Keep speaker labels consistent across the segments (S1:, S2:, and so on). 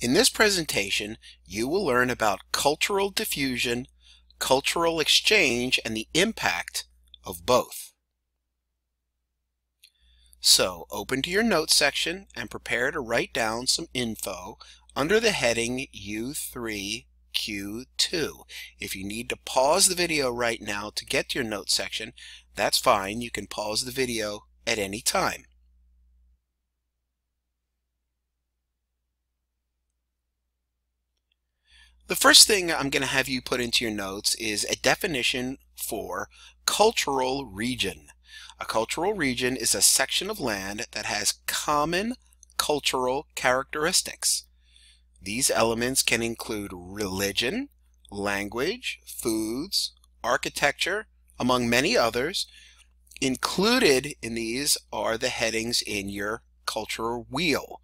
S1: In this presentation, you will learn about cultural diffusion, cultural exchange, and the impact of both. So, open to your notes section and prepare to write down some info under the heading U3 Q2. If you need to pause the video right now to get to your notes section, that's fine. You can pause the video at any time. The first thing I'm going to have you put into your notes is a definition for cultural region. A cultural region is a section of land that has common cultural characteristics. These elements can include religion, language, foods, architecture, among many others. Included in these are the headings in your cultural wheel.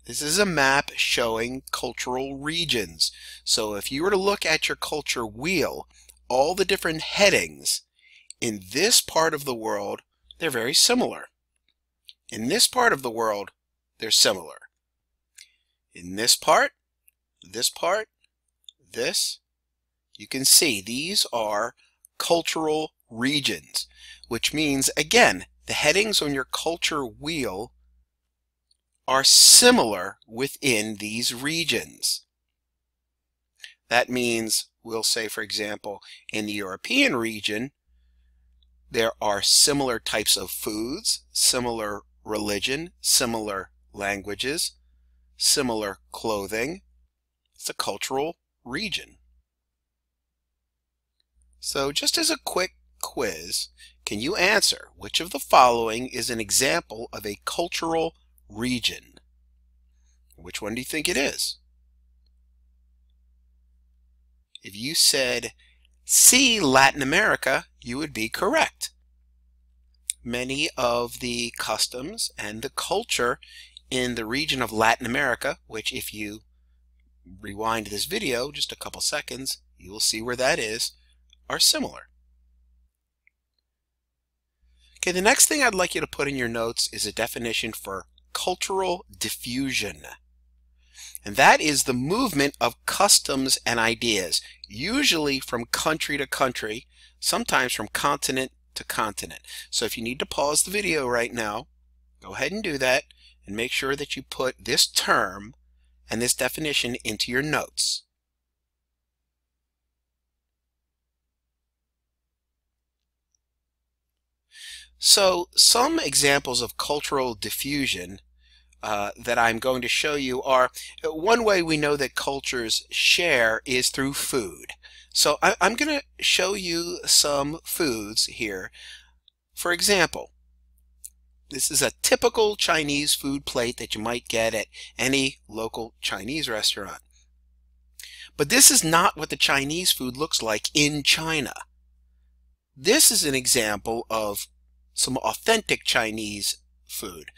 S1: This is a map showing cultural regions. So if you were to look at your culture wheel, all the different headings in this part of the world, they're very similar. In this part of the world, they're similar. In this part, this, you can see these are cultural regions, which means, again, the headings on your culture wheel are similar within these regions. That means, we'll say, for example, in the European region, there are similar types of foods, similar religion, similar languages, similar clothing. It's a cultural region. So just as a quick quiz, can you answer which of the following is an example of a cultural region? Which one do you think it is? If you said C, Latin America, you would be correct. Many of the customs and the culture in the region of Latin America, which if you rewind this video just a couple seconds, you will see where that is, are similar. Okay, the next thing I'd like you to put in your notes is a definition for cultural diffusion. And that is the movement of customs and ideas, usually from country to country, sometimes from continent to continent. So if you need to pause the video right now, go ahead and do that, and make sure that you put this term and this definition into your notes. So some examples of cultural diffusion that I'm going to show you are, one way we know that cultures share is through food. So I'm going to show you some foods here. For example, this is a typical Chinese food plate that you might get at any local Chinese restaurant. But this is not what the Chinese food looks like in China. This is an example of some authentic Chinese food.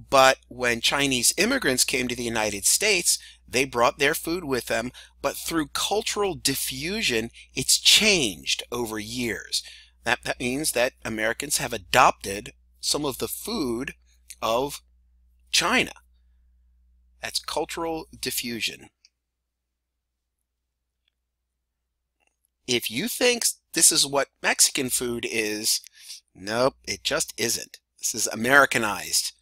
S1: But when Chinese immigrants came to the United States, they brought their food with them, but through cultural diffusion, it's changed over years. That means that Americans have adopted some of the food of China. That's cultural diffusion. If you think this is what Mexican food is, nope, it just isn't. This is Americanized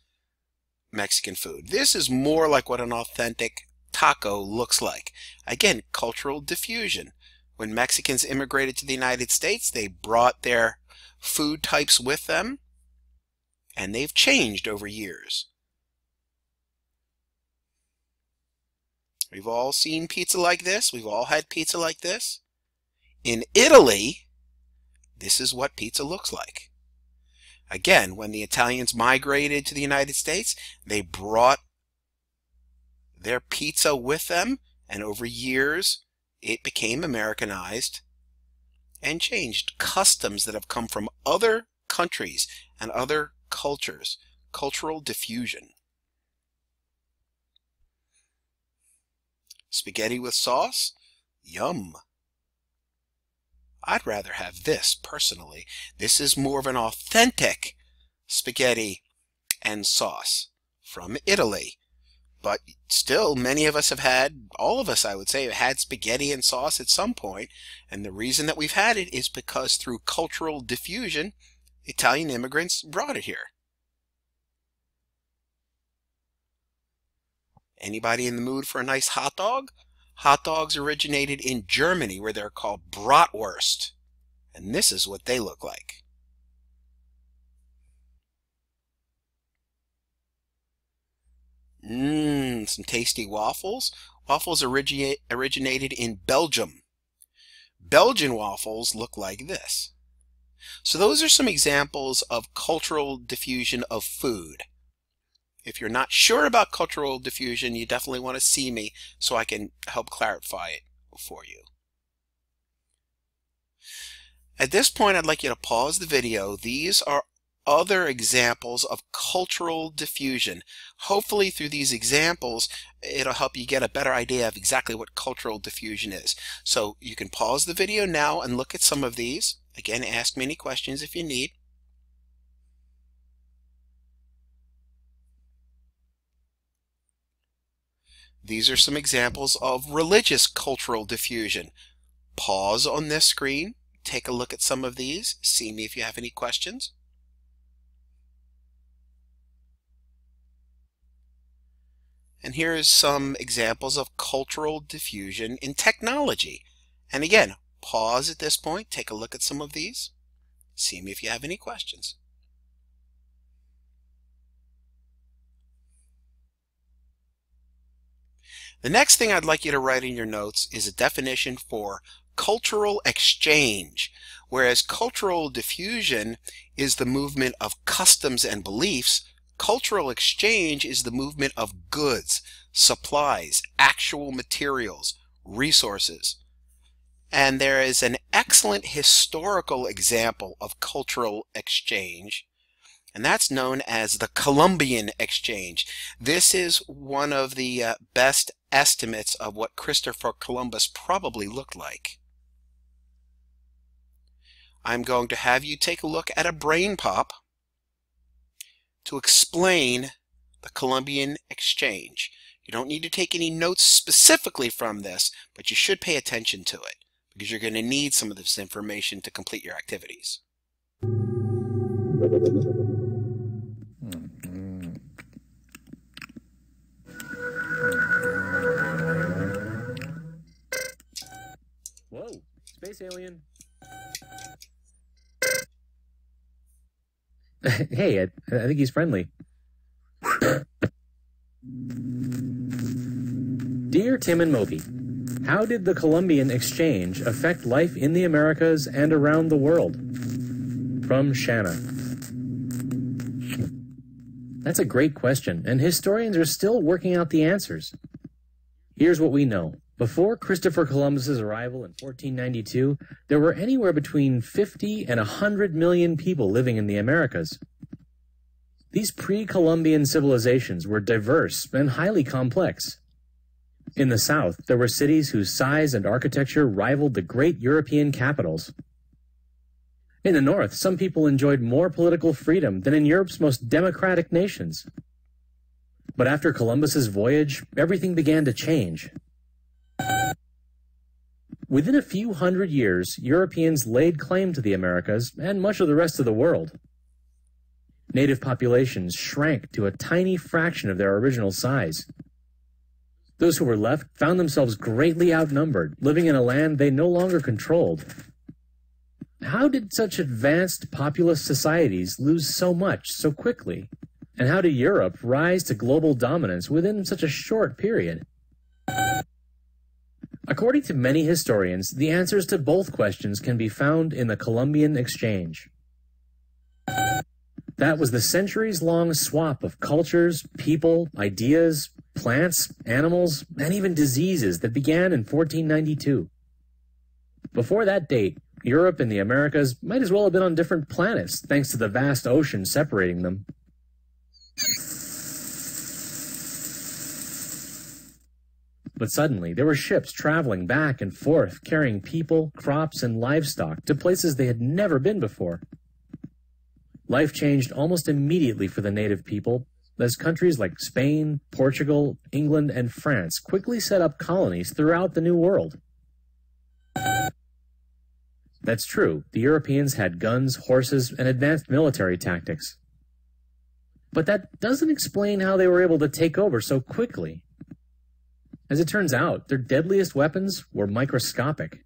S1: Mexican food. This is more like what an authentic taco looks like. Again, cultural diffusion. When Mexicans immigrated to the United States, they brought their food types with them, and they've changed over years. We've all seen pizza like this. We've all had pizza like this. In Italy, this is what pizza looks like. Again, when the Italians migrated to the United States, they brought their pizza with them, and over years it became Americanized and changed. Customs that have come from other countries and other cultures. Cultural diffusion. Spaghetti with sauce? Yum. I'd rather have this, personally. This is more of an authentic spaghetti and sauce from Italy. But still, many of us have had, all of us I would say, have had spaghetti and sauce at some point, and the reason that we've had it is because through cultural diffusion, Italian immigrants brought it here. Anybody in the mood for a nice hot dog? Hot dogs originated in Germany, where they're called bratwurst, and this is what they look like. Some tasty waffles. Waffles originated in Belgium. Belgian waffles look like this. So those are some examples of cultural diffusion of food. If you're not sure about cultural diffusion, you definitely want to see me so I can help clarify it for you. At this point, I'd like you to pause the video. These are other examples of cultural diffusion. Hopefully through these examples, it'll help you get a better idea of exactly what cultural diffusion is. So you can pause the video now and look at some of these. Again, ask me any questions if you need. These are some examples of religious cultural diffusion. Pause on this screen, take a look at some of these, see me if you have any questions. And here's some examples of cultural diffusion in technology. And again, pause at this point, take a look at some of these, see me if you have any questions. The next thing I'd like you to write in your notes is a definition for cultural exchange. Whereas cultural diffusion is the movement of customs and beliefs, cultural exchange is the movement of goods, supplies, actual materials, resources. And there is an excellent historical example of cultural exchange, and that's known as the Columbian Exchange. This is one of the best estimates of what Christopher Columbus probably looked like. I'm going to have you take a look at a brain pop to explain the Columbian Exchange. You don't need to take any notes specifically from this, but you should pay attention to it because you're going to need some of this information to complete your activities.
S2: Whoa, space alien. Hey, I think he's friendly. Dear Tim and Moby, how did the Columbian Exchange affect life in the Americas and around the world? From Shanna. That's a great question, and historians are still working out the answers. Here's what we know. Before Christopher Columbus's arrival in 1492, there were anywhere between 50 and 100 million people living in the Americas. These pre-Columbian civilizations were diverse and highly complex. In the South, there were cities whose size and architecture rivaled the great European capitals. In the North, some people enjoyed more political freedom than in Europe's most democratic nations. But after Columbus's voyage, everything began to change. Within a few hundred years, Europeans laid claim to the Americas and much of the rest of the world. Native populations shrank to a tiny fraction of their original size. Those who were left found themselves greatly outnumbered, living in a land they no longer controlled. How did such advanced populous societies lose so much so quickly? And how did Europe rise to global dominance within such a short period? According to many historians, the answers to both questions can be found in the Columbian Exchange. That was the centuries-long swap of cultures, people, ideas, plants, animals, and even diseases that began in 1492. Before that date, Europe and the Americas might as well have been on different planets thanks to the vast ocean separating them. But suddenly, there were ships traveling back and forth, carrying people, crops, and livestock to places they had never been before. Life changed almost immediately for the native people, as countries like Spain, Portugal, England, and France quickly set up colonies throughout the New World. That's true, the Europeans had guns, horses, and advanced military tactics. But that doesn't explain how they were able to take over so quickly. As it turns out, their deadliest weapons were microscopic.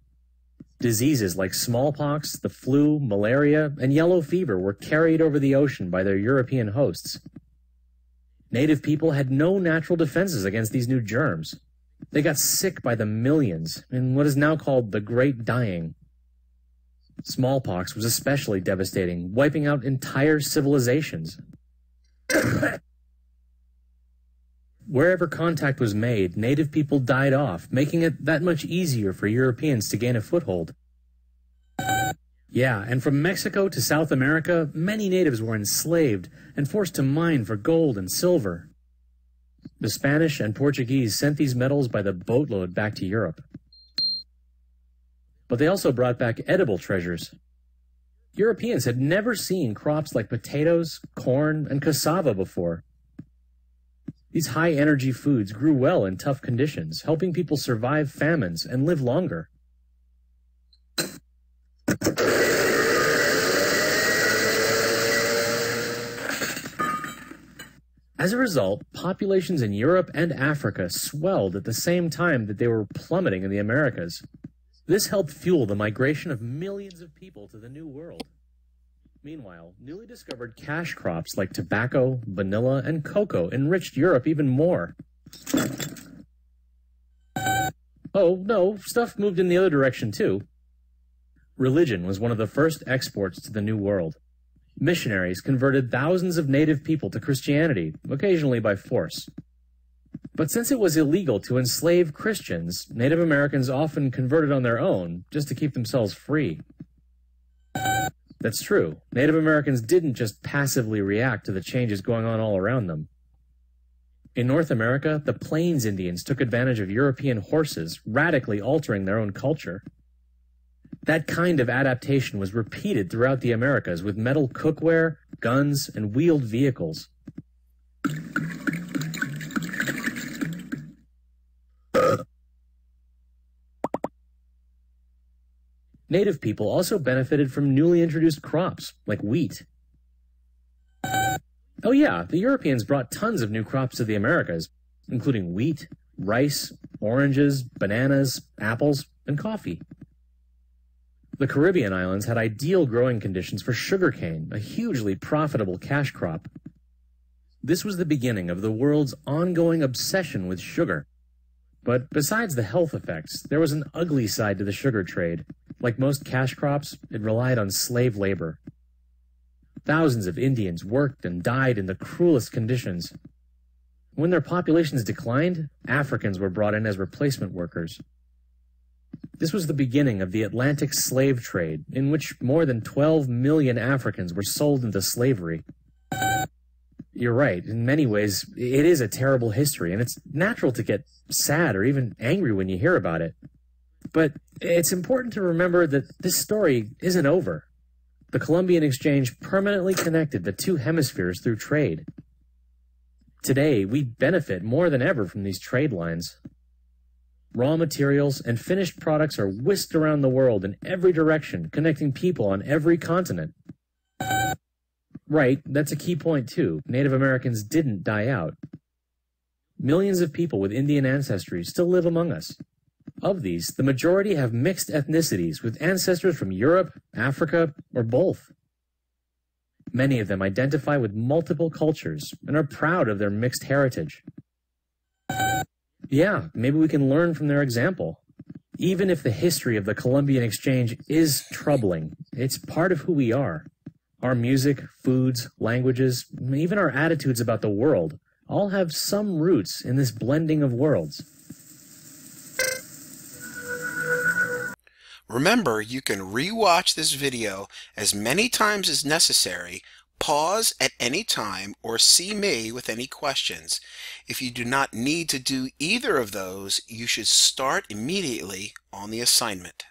S2: Diseases like smallpox, the flu, malaria, and yellow fever were carried over the ocean by their European hosts. Native people had no natural defenses against these new germs. They got sick by the millions in what is now called the Great Dying. Smallpox was especially devastating, wiping out entire civilizations. Wherever contact was made, native people died off, making it that much easier for Europeans to gain a foothold. Yeah, and from Mexico to South America, many natives were enslaved and forced to mine for gold and silver. The Spanish and Portuguese sent these metals by the boatload back to Europe. But they also brought back edible treasures. Europeans had never seen crops like potatoes, corn, and cassava before. These high-energy foods grew well in tough conditions, helping people survive famines and live longer. As a result, populations in Europe and Africa swelled at the same time that they were plummeting in the Americas. This helped fuel the migration of millions of people to the New World. Meanwhile, newly discovered cash crops like tobacco, vanilla, and cocoa enriched Europe even more. Oh, no, stuff moved in the other direction too. Religion was one of the first exports to the New World. Missionaries converted thousands of native people to Christianity, occasionally by force. But since it was illegal to enslave Christians, Native Americans often converted on their own just to keep themselves free. That's true. Native Americans didn't just passively react to the changes going on all around them. In North America, the Plains Indians took advantage of European horses, radically altering their own culture. That kind of adaptation was repeated throughout the Americas with metal cookware, guns, and wheeled vehicles. Native people also benefited from newly introduced crops, like wheat. Oh yeah, the Europeans brought tons of new crops to the Americas, including wheat, rice, oranges, bananas, apples, and coffee. The Caribbean islands had ideal growing conditions for sugarcane, a hugely profitable cash crop. This was the beginning of the world's ongoing obsession with sugar. But besides the health effects, there was an ugly side to the sugar trade. Like most cash crops, it relied on slave labor. Thousands of Indians worked and died in the cruelest conditions. When their populations declined, Africans were brought in as replacement workers. This was the beginning of the Atlantic slave trade, in which more than 12 million Africans were sold into slavery. You're right, in many ways, it is a terrible history, and it's natural to get sad or even angry when you hear about it. But it's important to remember that this story isn't over. The Columbian Exchange permanently connected the two hemispheres through trade. Today, we benefit more than ever from these trade lines. Raw materials and finished products are whisked around the world in every direction, connecting people on every continent. Right, that's a key point too. Native Americans didn't die out. Millions of people with Indian ancestry still live among us. Of these, the majority have mixed ethnicities with ancestors from Europe, Africa, or both. Many of them identify with multiple cultures and are proud of their mixed heritage. Yeah, maybe we can learn from their example. Even if the history of the Columbian Exchange is troubling, it's part of who we are. Our music, foods, languages, even our attitudes about the world all have some roots in this blending of worlds.
S1: Remember, you can re-watch this video as many times as necessary, pause at any time, or see me with any questions. If you do not need to do either of those, you should start immediately on the assignment.